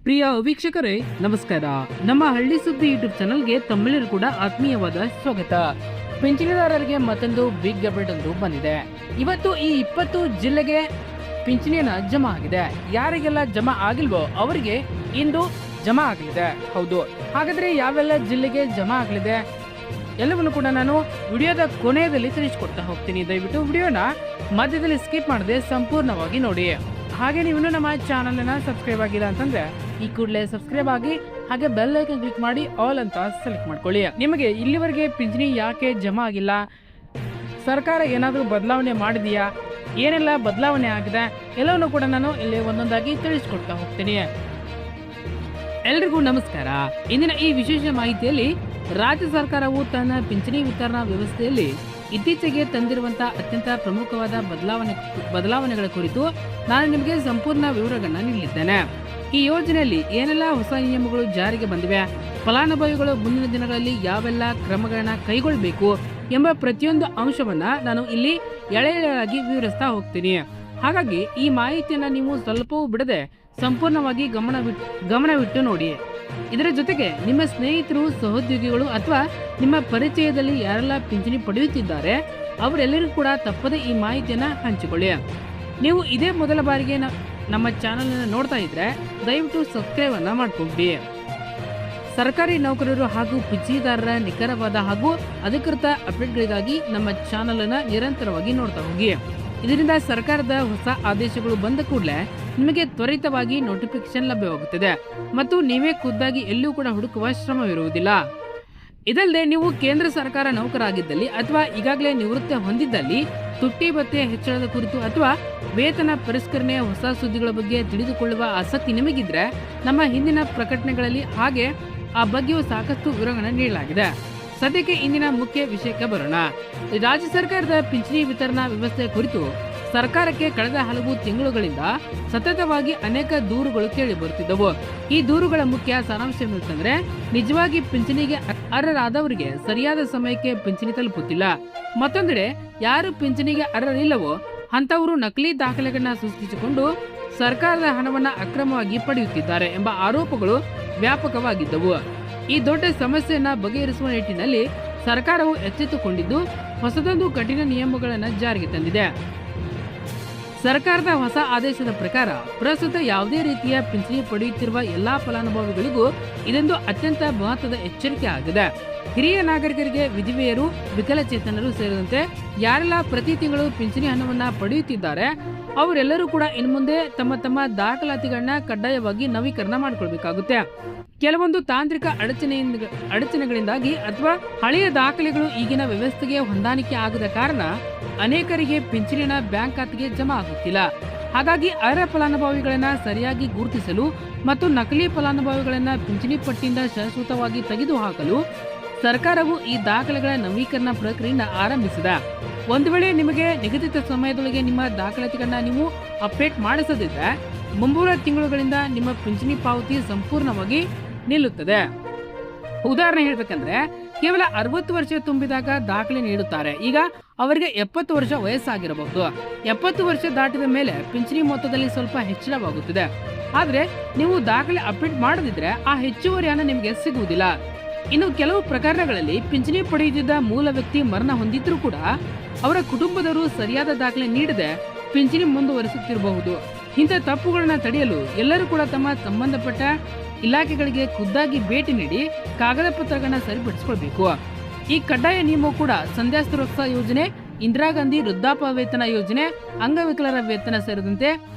ಪ್ರಿಯ ವೀಕ್ಷಕರೇ ನಮಸ್ಕಾರ. ನಮ್ಮ ಹಳ್ಳಿ ಸುದ್ದಿ ಯೂಟ್ಯೂಬ್ ಚಾನಲ್ಗೆ ತಮ್ಮೆಲ್ಲರೂ ಕೂಡ ಆತ್ಮೀಯವಾದ ಸ್ವಾಗತ. ಪಿಂಚಣಿದಾರರಿಗೆ ಮತ್ತೊಂದು ಬಿಗ್ ಅಪ್ಡೇಟ್ ಒಂದು ಬಂದಿದೆ. ಇವತ್ತು ಈ 20 ಜಿಲ್ಲೆಗೆ ಪಿಂಚಣಿಯನ್ನ ಜಮಾ ಆಗಿದೆ. ಯಾರಿಗೆಲ್ಲ ಜಮಾ ಆಗಿಲ್ವೋ ಅವರಿಗೆ ಇಂದು ಜಮಾ ಆಗಲಿದೆ. ಹೌದು, ಹಾಗಾದ್ರೆ ಯಾವೆಲ್ಲ ಜಿಲ್ಲೆಗೆ ಜಮಾ ಆಗಲಿದೆ ಎಲ್ಲವನ್ನು ಕೂಡ ನಾನು ವಿಡಿಯೋದ ಕೊನೆಯಲ್ಲಿ ತಿಳಿಸಿಕೊಡ್ತಾ ಹೋಗ್ತೀನಿ. ದಯವಿಟ್ಟು ವಿಡಿಯೋನ ಮಧ್ಯದಲ್ಲಿ ಸ್ಕಿಪ್ ಮಾಡದೆ ಸಂಪೂರ್ಣವಾಗಿ ನೋಡಿ. ಹಾಗೆ ನೀವು ನಮ್ಮ ಚಾನಲ್ ಅನ್ನ ಸಬ್ಸ್ಕ್ರೈಬ್ ಆಗಿಲ್ಲ ಅಂತಂದ್ರೆ ಈ ಕೂಡಲೇ ಸಬ್ಸ್ಕ್ರೈಬ್ ಆಗಿ ಹಾಗೆ ಬೆಲ್ ಐಕನ್ ಕ್ಲಿಕ್ ಮಾಡಿ ಆಲ್ ಅಂತ ಸೆಲೆಕ್ಟ್ ಮಾಡ್ಕೊಳ್ಳಿ. ನಿಮಗೆ ಇಲ್ಲಿವರೆಗೆ ಪಿಂಚಣಿ ಯಾಕೆ ಜಮಾ ಆಗಿಲ್ಲ, ಸರ್ಕಾರ ಏನಾದರೂ ಬದಲಾವಣೆ ಮಾಡಿದೆಯಾ, ಏನೆಲ್ಲ ಬದಲಾವಣೆ ಆಗಿದೆ ಎಲ್ಲವನ್ನು ಕೂಡ ನಾನು ಇಲ್ಲಿ ಒಂದೊಂದಾಗಿ ತಿಳಿಸ್ಕೊಡ್ತಾ ಹೋಗ್ತೀನಿ. ಎಲ್ರಿಗೂ ನಮಸ್ಕಾರ. ಇಂದಿನ ಈ ವಿಶೇಷ ಮಾಹಿತಿಯಲ್ಲಿ ರಾಜ್ಯ ಸರ್ಕಾರವು ತನ್ನ ಪಿಂಚಣಿ ವಿತರಣಾ ವ್ಯವಸ್ಥೆಯಲ್ಲಿ ಇತ್ತೀಚೆಗೆ ತಂದಿರುವಂತಹ ಅತ್ಯಂತ ಪ್ರಮುಖವಾದ ಬದಲಾವಣೆಗಳ ಕುರಿತು ನಾನು ನಿಮಗೆ ಸಂಪೂರ್ಣ ವಿವರಗಳನ್ನ ನೀಡಲಿದ್ದೇನೆ. ಈ ಯೋಜನೆಯಲ್ಲಿ ಏನೆಲ್ಲ ಹೊಸ ನಿಯಮಗಳು ಜಾರಿಗೆ ಬಂದಿವೆ, ಫಲಾನುಭವಿಗಳು ಮುಂದಿನ ದಿನಗಳಲ್ಲಿ ಯಾವೆಲ್ಲ ಕ್ರಮಗಳನ್ನ ಕೈಗೊಳ್ಳಬೇಕು ಎಂಬ ಪ್ರತಿಯೊಂದು ಅಂಶವನ್ನ ನಾನು ಇಲ್ಲಿ ಎಳೆಯಾಗಿ ವಿವರಿಸ್ತಾ ಹೋಗ್ತೀನಿ. ಹಾಗಾಗಿ ಈ ಮಾಹಿತಿಯನ್ನ ನೀವು ಸ್ವಲ್ಪವೂ ಬಿಡದೆ ಸಂಪೂರ್ಣವಾಗಿ ಗಮನವಿಟ್ಟು ನೋಡಿ. ಇದರ ಜೊತೆಗೆ ನಿಮ್ಮ ಸ್ನೇಹಿತರು, ಸಹೋದ್ಯೋಗಿಗಳು ಅಥವಾ ನಿಮ್ಮ ಪರಿಚಯದಲ್ಲಿ ಯಾರೆಲ್ಲ ಪಿಂಚಣಿ ಪಡೆಯುತ್ತಿದ್ದಾರೆ ಅವರೆಲ್ಲರೂ ಕೂಡ ತಪ್ಪದೆ ಈ ಮಾಹಿತಿಯನ್ನ ಹಂಚಿಕೊಳ್ಳಿ. ನೀವು ಇದೇ ಮೊದಲ ಬಾರಿಗೆ ನಮ್ಮ ಚಾನಲ್ ನೋಡ್ತಾ ಇದ್ರೆ ದಯವಿಟ್ಟು ಸಬ್ಸ್ಕ್ರೈಬ್ ಅನ್ನ ಮಾಡ್ಕೊಂಡಿ. ಸರ್ಕಾರಿ ನೌಕರರು ಹಾಗೂ ಪಿಂಚಣಿದಾರರ ನಿಖರವಾದ ಹಾಗೂ ಅಧಿಕೃತ ಅಪ್ಡೇಟ್ಗಳಿಗಾಗಿ ನಮ್ಮ ಚಾನಲ್ ಅನ್ನ ನಿರಂತರವಾಗಿ ನೋಡ್ತಾ ಹೋಗಿ. ಇದರಿಂದ ಸರ್ಕಾರದ ಹೊಸ ಆದೇಶಗಳು ಬಂದ ಕೂಡಲೇ ನಿಮಗೆ ತ್ವರಿತವಾಗಿ ನೋಟಿಫಿಕೇಶನ್ ಲಭ್ಯವಾಗುತ್ತದೆ ಮತ್ತು ನೀವೇ ಖುದ್ದಾಗಿ ಎಲ್ಲೂ ಕೂಡ ಹುಡುಕುವ ಶ್ರಮವಿರುವುದಿಲ್ಲ. ಇದಲ್ಲದೆ ನೀವು ಕೇಂದ್ರ ಸರ್ಕಾರ ನೌಕರಾಗಿದ್ದಲ್ಲಿ ಅಥವಾ ಈಗಾಗಲೇ ನಿವೃತ್ತಿ ಹೊಂದಿದ್ದಲ್ಲಿ ತುಟ್ಟಿ ಭತ್ಯೆ ಹೆಚ್ಚಳದ ಕುರಿತು ಅಥವಾ ವೇತನ ಪರಿಷ್ಕರಣೆಯ ಹೊಸ ಸುದ್ದಿಗಳ ಬಗ್ಗೆ ತಿಳಿದುಕೊಳ್ಳುವ ಆಸಕ್ತಿ ನಿಮಗಿದ್ರೆ ನಮ್ಮ ಹಿಂದಿನ ಪ್ರಕಟಣೆಗಳಲ್ಲಿ ಹಾಗೆ ಆ ಬಗ್ಗೆಯೂ ಸಾಕಷ್ಟು ವಿವರಗಳನ್ನು ನೀಡಲಾಗಿದೆ. ಸದ್ಯಕ್ಕೆ ಇಂದಿನ ಮುಖ್ಯ ವಿಷಯಕ್ಕೆ ಬರೋಣ. ರಾಜ್ಯ ಸರ್ಕಾರದ ಪಿಂಚಣಿ ವಿತರಣಾ ವ್ಯವಸ್ಥೆಯ ಕುರಿತು ಸರ್ಕಾರಕ್ಕೆ ಕಳೆದ ಹಲವು ತಿಂಗಳುಗಳಿಂದ ಸತತವಾಗಿ ಅನೇಕ ದೂರುಗಳು ಕೇಳಿ ಬರುತ್ತಿದ್ದವು. ಈ ದೂರುಗಳ ಮುಖ್ಯ ಸಾರಾಂಶವೇನೆಂದರೆ ನಿಜವಾಗಿ ಪಿಂಚಣಿಗೆ ಅರ್ಹರಾದವರಿಗೆ ಸರಿಯಾದ ಸಮಯಕ್ಕೆ ಪಿಂಚಣಿ ತಲುಪುತ್ತಿಲ್ಲ. ಮತ್ತೊಂದೆಡೆ ಯಾರು ಪಿಂಚಣಿಗೆ ಅರ್ಹರಿಲ್ಲವೋ ಅಂತವರು ನಕಲಿ ದಾಖಲೆಗಳನ್ನ ಸೃಷ್ಟಿಸಿಕೊಂಡು ಸರ್ಕಾರದ ಹಣವನ್ನ ಅಕ್ರಮವಾಗಿ ಪಡೆಯುತ್ತಿದ್ದಾರೆ ಎಂಬ ಆರೋಪಗಳು ವ್ಯಾಪಕವಾಗಿದ್ದವು. ಈ ದೊಡ್ಡ ಸಮಸ್ಯೆಯನ್ನ ಬಗೆಹರಿಸುವ ನಿಟ್ಟಿನಲ್ಲಿ ಸರ್ಕಾರವು ಎಚ್ಚೆತ್ತುಕೊಂಡಿದ್ದು ಹೊಸದೊಂದು ಕಠಿಣ ನಿಯಮಗಳನ್ನು ಜಾರಿಗೆ ತಂದಿದೆ. ಸರ್ಕಾರದ ಹೊಸ ಆದೇಶದ ಪ್ರಕಾರ ಪ್ರಸ್ತುತ ಯಾವುದೇ ರೀತಿಯ ಪಿಂಚಣಿ ಪಡೆಯುತ್ತಿರುವ ಎಲ್ಲಾ ಫಲಾನುಭವಿಗಳಿಗೂ ಇದೊಂದು ಅತ್ಯಂತ ಮಹತ್ವದ ಎಚ್ಚರಿಕೆ ಆಗಿದೆ. ಹಿರಿಯ ನಾಗರಿಕರಿಗೆ, ವಿಧವೆಯರು, ವಿಕಲಚೇತನರು ಸೇರಿದಂತೆ ಯಾರೆಲ್ಲ ಪ್ರತಿ ತಿಂಗಳು ಪಿಂಚಣಿ ಹಣವನ್ನ ಪಡೆಯುತ್ತಿದ್ದಾರೆ ಅವರೆಲ್ಲರೂ ಕೂಡ ಇನ್ನು ಮುಂದೆ ತಮ್ಮ ತಮ್ಮ ದಾಖಲಾತಿಗಳನ್ನ ಕಡ್ಡಾಯವಾಗಿ ನವೀಕರಣ ಮಾಡಿಕೊಳ್ಬೇಕಾಗುತ್ತೆ. ಕೆಲವೊಂದು ತಾಂತ್ರಿಕ ಅಡಚಣೆಗಳಿಂದಾಗಿ ಅಥವಾ ಹಳೆಯ ದಾಖಲೆಗಳು ಈಗಿನ ವ್ಯವಸ್ಥೆಗೆ ಹೊಂದಾಣಿಕೆ ಆಗದ ಕಾರಣ ಅನೇಕರಿಗೆ ಪಿಂಚಣಿನ ಬ್ಯಾಂಕ್ ಖಾತೆಗೆ ಜಮಾ ಆಗುತ್ತಿಲ್ಲ. ಹಾಗಾಗಿ ಅರ್ಹ ಫಲಾನುಭವಿಗಳನ್ನ ಸರಿಯಾಗಿ ಗುರುತಿಸಲು ಮತ್ತು ನಕಲಿ ಫಲಾನುಭವಿಗಳನ್ನ ಪಿಂಚಣಿ ಪಟ್ಟಿಯಿಂದ ಶಾಶ್ವತವಾಗಿ ತೆಗೆದುಹಾಕಲು ಸರ್ಕಾರವು ಈ ದಾಖಲೆಗಳ ನವೀಕರಣ ಪ್ರಕ್ರಿಯೆಯನ್ನು ಆರಂಭಿಸಿದೆ. ಒಂದು ವೇಳೆ ನಿಮಗೆ ನಿಗದಿತ ಸಮಯದೊಳಗೆ ನಿಮ್ಮ ದಾಖಲಾತಿಗಳನ್ನ ನೀವು ಅಪ್ಡೇಟ್ ಮಾಡಿಸದಿದ್ದರೆ ಮುಂಬರುವ ತಿಂಗಳುಗಳಿಂದ ನಿಮ್ಮ ಪಿಂಚಣಿ ಪಾವತಿ ಸಂಪೂರ್ಣವಾಗಿ ನಿಲ್ಲುತ್ತದೆ. ಉದಾಹರಣೆ ಹೇಳ್ಬೇಕಂದ್ರೆ ಕೇವಲ 60 ವರ್ಷ ತುಂಬಿದಾಗ ದಾಖಲೆ ನೀಡುತ್ತಾರೆ. ಈಗ ಅವರಿಗೆ 70 ವರ್ಷ ವಯಸ್ಸಾಗಿರಬಹುದು. 70 ವರ್ಷ ದಾಟಿದ ಮೇಲೆ ಪಿಂಚಣಿ ಮೊತ್ತದಲ್ಲಿ ಸ್ವಲ್ಪ ಹೆಚ್ಚಳವಾಗುತ್ತದೆ. ಆದ್ರೆ ನೀವು ದಾಖಲೆ ಅಪ್ಡೇಟ್ ಮಾಡದಿದ್ರೆ ಆ ಹೆಚ್ಚುವರಿ ಹಣ ನಿಮಗೆ ಸಿಗುವುದಿಲ್ಲ. ಇನ್ನು ಕೆಲವು ಪ್ರಕರಣಗಳಲ್ಲಿ ಪಿಂಚಣಿ ಪಡೆಯುತ್ತಿದ್ದ ಮೂಲ ವ್ಯಕ್ತಿ ಮರಣ ಹೊಂದಿದ್ರೂ ಕೂಡ ಅವರ ಕುಟುಂಬದವರು ಸರಿಯಾದ ದಾಖಲೆ ನೀಡದೆ ಪಿಂಚಣಿ ಮುಂದುವರಿಸುತ್ತಿರಬಹುದು. ಇಂಥ ತಪ್ಪುಗಳನ್ನ ತಡೆಯಲು ಎಲ್ಲರೂ ಕೂಡ ತಮ್ಮ ಸಂಬಂಧಪಟ್ಟ ಇಲಾಖೆಗಳಿಗೆ ಖುದ್ದಾಗಿ ಭೇಟಿ ನೀಡಿ ಕಾಗದ ಪತ್ರಗಳನ್ನ ಸರಿಪಡಿಸಿಕೊಳ್ಬೇಕು. ಈ ಕಡ್ಡಾಯ ನಿಯಮವು ಕೂಡ ಸಂಧ್ಯಾ ಸುರಕ್ಷಾ ಯೋಜನೆ, ಇಂದಿರಾ ಗಾಂಧಿ ವೃದ್ಧಾಪ್ಯ ವೇತನ ಯೋಜನೆ, ಅಂಗವಿಕಲರ ವೇತನ ಸೇರಿದಂತೆ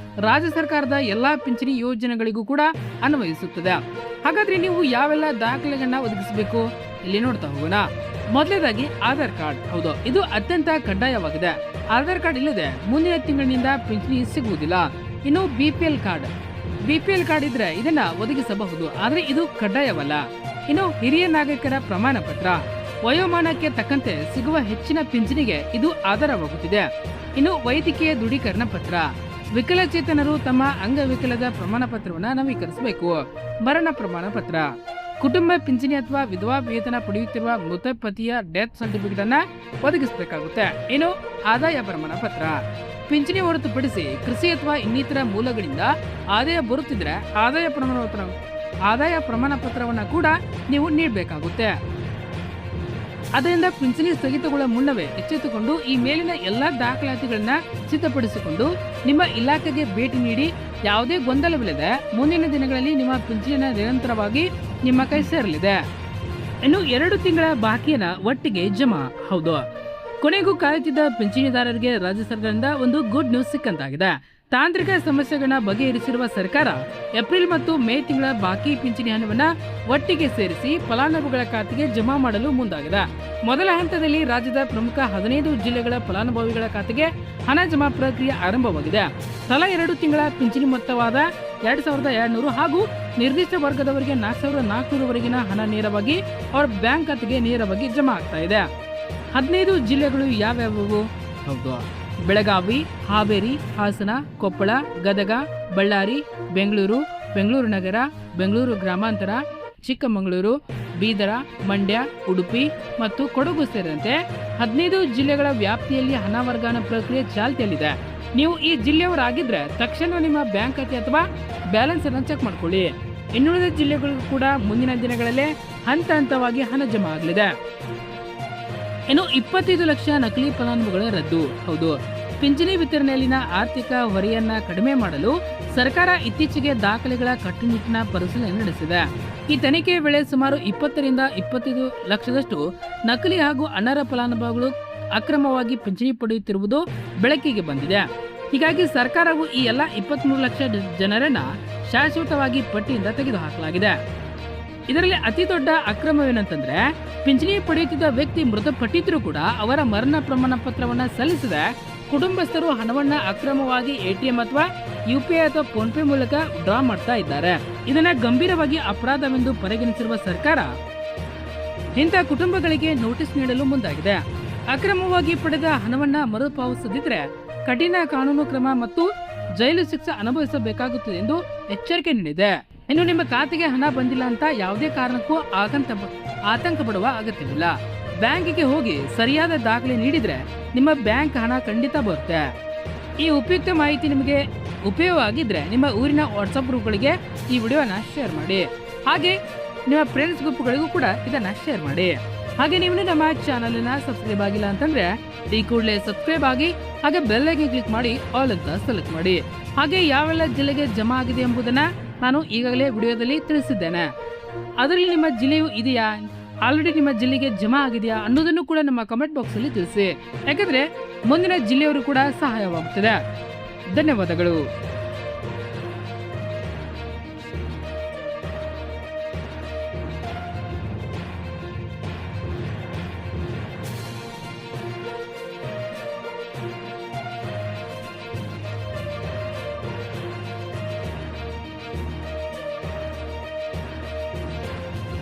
ರಾಜ್ಯ ಸರ್ಕಾರದ ಎಲ್ಲಾ ಪಿಂಚಣಿ ಯೋಜನೆಗಳಿಗೂ ಕೂಡ ಅನ್ವಯಿಸುತ್ತದೆ. ಹಾಗಾದ್ರೆ ನೀವು ಯಾವೆಲ್ಲ ದಾಖಲೆಗಳನ್ನ ಒದಗಿಸಬೇಕು ಇಲ್ಲಿ ನೋಡ್ತಾ ಹೋಗೋಣ. ಮೊದಲನೇದಾಗಿ ಆಧಾರ್ ಕಾರ್ಡ್. ಹೌದು, ಇದು ಅತ್ಯಂತ ಕಡ್ಡಾಯವಾಗಿದೆ. ಆಧಾರ್ ಕಾರ್ಡ್ ಇಲ್ಲದೆ ಮುಂದಿನ ತಿಂಗಳಿನಿಂದ ಪಿಂಚಣಿ ಸಿಗುವುದಿಲ್ಲ. ಇನ್ನು ಬಿಪಿಎಲ್ ಕಾರ್ಡ್ ಇದ್ರೆ ಇದನ್ನ ಒದಗಿಸಬಹುದು, ಆದ್ರೆ ಇದು ಕಡ್ಡಾಯವಲ್ಲ. ಇನ್ನು ಹಿರಿಯ ನಾಗರಿಕರ ಪ್ರಮಾಣ ಪತ್ರ, ವಯೋಮಾನಕ್ಕೆ ತಕ್ಕಂತೆ ಸಿಗುವ ಹೆಚ್ಚಿನ ಪಿಂಚಣಿಗೆ ಇದು ಆಧಾರವಾಗುತ್ತಿದೆ. ಇನ್ನು ವೈದ್ಯಕೀಯ ದೃಢೀಕರಣ ಪತ್ರ, ವಿಕಲಚೇತನರು ತಮ್ಮ ಅಂಗವಿಕಲದ ಪ್ರಮಾಣ ಪತ್ರವನ್ನ ನವೀಕರಿಸಬೇಕು. ಮರಣ ಪ್ರಮಾಣ ಪತ್ರ, ಕುಟುಂಬ ಪಿಂಚಣಿ ಅಥವಾ ವಿಧವಾ ವೇತನ ಪಡೆಯುತ್ತಿರುವ ಮೃತ ಪತಿಯ ಡೆತ್ ಸರ್ಟಿಫಿಕೇಟ್ ಅನ್ನ ಒದಗಿಸಬೇಕಾಗುತ್ತೆ. ಇನ್ನು ಆದಾಯ ಪ್ರಮಾಣ ಪತ್ರ, ಪಿಂಚಣಿ ಹೊರತುಪಡಿಸಿ ಕೃಷಿ ಅಥವಾ ಇನ್ನಿತರ ಮೂಲಗಳಿಂದ ಆದಾಯ ಬರುತ್ತಿದ್ರೆ ಆದಾಯ ಪ್ರಮಾಣ ಪತ್ರವನ್ನು ಕೂಡ ನೀವು ನೀಡಬೇಕಾಗುತ್ತೆ. ಅದರಿಂದ ಪಿಂಚಣಿ ಸ್ಥಗಿತಗೊಳ್ಳುವ ಮುನ್ನವೇ ಎಚ್ಚೆತ್ತುಕೊಂಡು ಈ ಮೇಲಿನ ಎಲ್ಲಾ ದಾಖಲಾತಿಗಳನ್ನ ಸಿದ್ಧಪಡಿಸಿಕೊಂಡು ನಿಮ್ಮ ಇಲಾಖೆಗೆ ಭೇಟಿ ನೀಡಿ ಯಾವುದೇ ಗೊಂದಲವಿಲ್ಲದೆ ಮುಂದಿನ ದಿನಗಳಲ್ಲಿ ನಿಮ್ಮ ಪಿಂಚಣಿಯನ್ನು ನಿರಂತರವಾಗಿ ನಿಮ್ಮ ಕೈ ಸೇರಲಿದೆ. ಇನ್ನು 2 ತಿಂಗಳ ಬಾಕಿಯನ್ನ ಒಟ್ಟಿಗೆ ಜಮಾ. ಹೌದು, ಕೊನೆಗೂ ಕಾಯುತ್ತಿದ್ದ ಪಿಂಚಣಿದಾರರಿಗೆ ರಾಜ್ಯ ಸರ್ಕಾರದಿಂದ ಒಂದು ಗುಡ್ ನ್ಯೂಸ್ ಸಿಕ್ಕಂತಾಗಿದೆ. ತಾಂತ್ರಿಕ ಸಮಸ್ಯೆಗಳನ್ನ ಬಗೆಹರಿಸಿರುವ ಸರ್ಕಾರ ಏಪ್ರಿಲ್ ಮತ್ತು ಮೇ ತಿಂಗಳ ಬಾಕಿ ಪಿಂಚಣಿ ಹಣವನ್ನ ಒಟ್ಟಿಗೆ ಸೇರಿಸಿ ಫಲಾನುಭವಿಗಳ ಖಾತೆಗೆ ಜಮಾ ಮಾಡಲು ಮುಂದಾಗಿದೆ. ಮೊದಲ ಹಂತದಲ್ಲಿ ರಾಜ್ಯದ ಪ್ರಮುಖ 15 ಜಿಲ್ಲೆಗಳ ಫಲಾನುಭವಿಗಳ ಖಾತೆಗೆ ಹಣ ಜಮಾ ಪ್ರಕ್ರಿಯೆ ಆರಂಭವಾಗಿದೆ. ತಲಾ 2 ತಿಂಗಳ ಪಿಂಚಣಿ ಮೊತ್ತವಾದ 2200 ಹಾಗೂ ನಿರ್ದಿಷ್ಟ ವರ್ಗದವರಿಗೆ 4400 ವರೆಗಿನ ಹಣ ನೇರವಾಗಿ ಅವರ ಬ್ಯಾಂಕ್ ಖಾತೆಗೆ ನೇರವಾಗಿ ಜಮಾ ಆಗ್ತಾ ಇದೆ. 15 ಜಿಲ್ಲೆಗಳು ಯಾವ್ಯಾವು? ಹೌದು, ಬೆಳಗಾವಿ, ಹಾವೇರಿ, ಹಾಸನ, ಕೊಪ್ಪಳ, ಗದಗ, ಬಳ್ಳಾರಿ, ಬೆಂಗಳೂರು ನಗರ, ಬೆಂಗಳೂರು ಗ್ರಾಮಾಂತರ, ಚಿಕ್ಕಮಗಳೂರು, ಬೀದರ, ಮಂಡ್ಯ, ಉಡುಪಿ ಮತ್ತು ಕೊಡಗು ಸೇರಿದಂತೆ 15 ಜಿಲ್ಲೆಗಳ ವ್ಯಾಪ್ತಿಯಲ್ಲಿ ಹಣ ವರ್ಗಾವಣೆ ಪ್ರಕ್ರಿಯೆ ಚಾಲ್ತಿಯಲ್ಲಿದೆ. ನೀವು ಈ ಜಿಲ್ಲೆಯವರಾಗಿದ್ರೆ ತಕ್ಷಣ ನಿಮ್ಮ ಬ್ಯಾಂಕ್ ಖಾತೆ ಅಥವಾ ಬ್ಯಾಲೆನ್ಸ್ ಅನ್ನು ಚೆಕ್ ಮಾಡ್ಕೊಳ್ಳಿ. ಇನ್ನುಳಿದ ಜಿಲ್ಲೆಗಳಿಗೂ ಕೂಡ ಮುಂದಿನ ದಿನಗಳಲ್ಲೇ ಹಂತ ಹಂತವಾಗಿ ಹಣ ಜಮಾ ಆಗಲಿದೆ. ಇನ್ನು 25 ಲಕ್ಷ ನಕಲಿ ಫಲಾನುಭವಿಗಳ ರದ್ದು. ಹೌದು, ಪಿಂಚಣಿ ವಿತರಣೆಯಲ್ಲಿನ ಆರ್ಥಿಕ ಹೊರೆಯನ್ನ ಕಡಿಮೆ ಮಾಡಲು ಸರ್ಕಾರ ಇತ್ತೀಚೆಗೆ ದಾಖಲೆಗಳ ಕಟ್ಟುನಿಟ್ಟಿನ ಪರಿಶೀಲನೆ ನಡೆಸಿದೆ. ಈ ತನಿಖೆಯ ವೇಳೆ ಸುಮಾರು 20 ರಿಂದ 25 ಲಕ್ಷದಷ್ಟು ನಕಲಿ ಹಾಗೂ ಅನರ್ಹ ಫಲಾನುಭವಿಗಳು ಅಕ್ರಮವಾಗಿ ಪಿಂಚಣಿ ಪಡೆಯುತ್ತಿರುವುದು ಬೆಳಕಿಗೆ ಬಂದಿದೆ. ಹೀಗಾಗಿ ಸರ್ಕಾರವು ಈ ಎಲ್ಲ 23 ಲಕ್ಷ ಜನರನ್ನ ಶಾಶ್ವತವಾಗಿ ಪಟ್ಟಿಯಿಂದ ತೆಗೆದುಹಾಕಲಾಗಿದೆ. ಇದರಲ್ಲಿ ಅತಿ ದೊಡ್ಡ ಅಕ್ರಮವೇನಂತಂದ್ರೆ, ಪಿಂಚಣಿ ಪಡೆಯುತ್ತಿದ್ದ ವ್ಯಕ್ತಿ ಮೃತಪಟ್ಟಿದ್ರೂ ಕೂಡ ಅವರ ಮರಣ ಪ್ರಮಾಣ ಪತ್ರವನ್ನ ಸಲ್ಲಿಸದೆ ಕುಟುಂಬಸ್ಥರು ಹಣವನ್ನ ಅಕ್ರಮವಾಗಿ ATM ಅಥವಾ UPI ಅಥವಾ ಫೋನ್ ಪೇ ಮೂಲಕ ಡ್ರಾ ಮಾಡ್ತಾ ಇದ್ದಾರೆ. ಇದನ್ನ ಗಂಭೀರವಾಗಿ ಅಪರಾಧವೆಂದು ಪರಿಗಣಿಸಿರುವ ಸರ್ಕಾರ ಇಂಥ ಕುಟುಂಬಗಳಿಗೆ ನೋಟಿಸ್ ನೀಡಲು ಮುಂದಾಗಿದೆ. ಅಕ್ರಮವಾಗಿ ಪಡೆದ ಹಣವನ್ನ ಮರುಪಾವತಿಸದಿದ್ರೆ ಕಠಿಣ ಕಾನೂನು ಕ್ರಮ ಮತ್ತು ಜೈಲು ಶಿಕ್ಷೆ ಅನುಭವಿಸಬೇಕಾಗುತ್ತದೆ ಎಂದು ಎಚ್ಚರಿಕೆ ನೀಡಿದೆ. ಇನ್ನು ನಿಮ್ಮ ಖಾತೆಗೆ ಹಣ ಬಂದಿಲ್ಲ ಅಂತ ಯಾವುದೇ ಕಾರಣಕ್ಕೂ ಆತಂಕ ಪಡುವ ಅಗತ್ಯವಿಲ್ಲ. ಬ್ಯಾಂಕಿಗೆ ಹೋಗಿ ಸರಿಯಾದ ದಾಖಲೆ ನೀಡಿದ್ರೆ ನಿಮ್ಮ ಬ್ಯಾಂಕ್ ಹಣ ಖಂಡಿತ ಬರುತ್ತೆ. ಈ ಉಪಯುಕ್ತ ಮಾಹಿತಿ ನಿಮಗೆ ಉಪಯೋಗ ಆಗಿದ್ರೆ ನಿಮ್ಮ ಊರಿನ ವಾಟ್ಸ್ಆಪ್ ಗ್ರೂಪ್ಗಳಿಗೆ ಈ ವಿಡಿಯೋನ ಶೇರ್ ಮಾಡಿ. ಹಾಗೆ ನಿಮ್ಮ ಫ್ರೆಂಡ್ಸ್ ಗ್ರೂಪ್ಗಳಿಗೂ ಕೂಡ ಇದನ್ನ ಶೇರ್ ಮಾಡಿ. ಹಾಗೆ ನೀವು ನಮ್ಮ ಚಾನಲ್ನ ಸಬ್ಸ್ಕ್ರೈಬ್ ಆಗಿಲ್ಲ ಅಂತಂದ್ರೆ ಈ ಕೂಡಲೇ ಸಬ್ಸ್ಕ್ರೈಬ್ ಆಗಿ ಹಾಗೆ ಬೆಲ್ ಐಕಾನ್ ಕ್ಲಿಕ್ ಮಾಡಿ ಆಲ್ ಅಂತ ಸೆಲೆಕ್ಟ್ ಮಾಡಿ. ಹಾಗೆ ಯಾವೆಲ್ಲ ಜಿಲ್ಲೆಗೆ ಜಮಾ ಆಗಿದೆ ಎಂಬುದನ್ನ ನಾನು ಈಗಾಗಲೇ ವಿಡಿಯೋದಲ್ಲಿ ತಿಳಿಸಿದ್ದೇನೆ. ಅದರಲ್ಲಿ ನಿಮ್ಮ ಜಿಲ್ಲೆಯು ಇದೆಯಾ, ಆಲ್ರೆಡಿ ನಿಮ್ಮ ಜಿಲ್ಲೆಗೆ ಜಮಾ ಆಗಿದೆಯಾ ಅನ್ನೋದನ್ನು ಕೂಡ ನಮ್ಮ ಕಮೆಂಟ್ ಬಾಕ್ಸ್ ಅಲ್ಲಿ ತಿಳಿಸಿ. ಯಾಕಂದ್ರೆ ಮುಂದಿನ ಜಿಲ್ಲೆಯವರು ಕೂಡ ಸಹಾಯವಾಗುತ್ತದೆ. ಧನ್ಯವಾದಗಳು.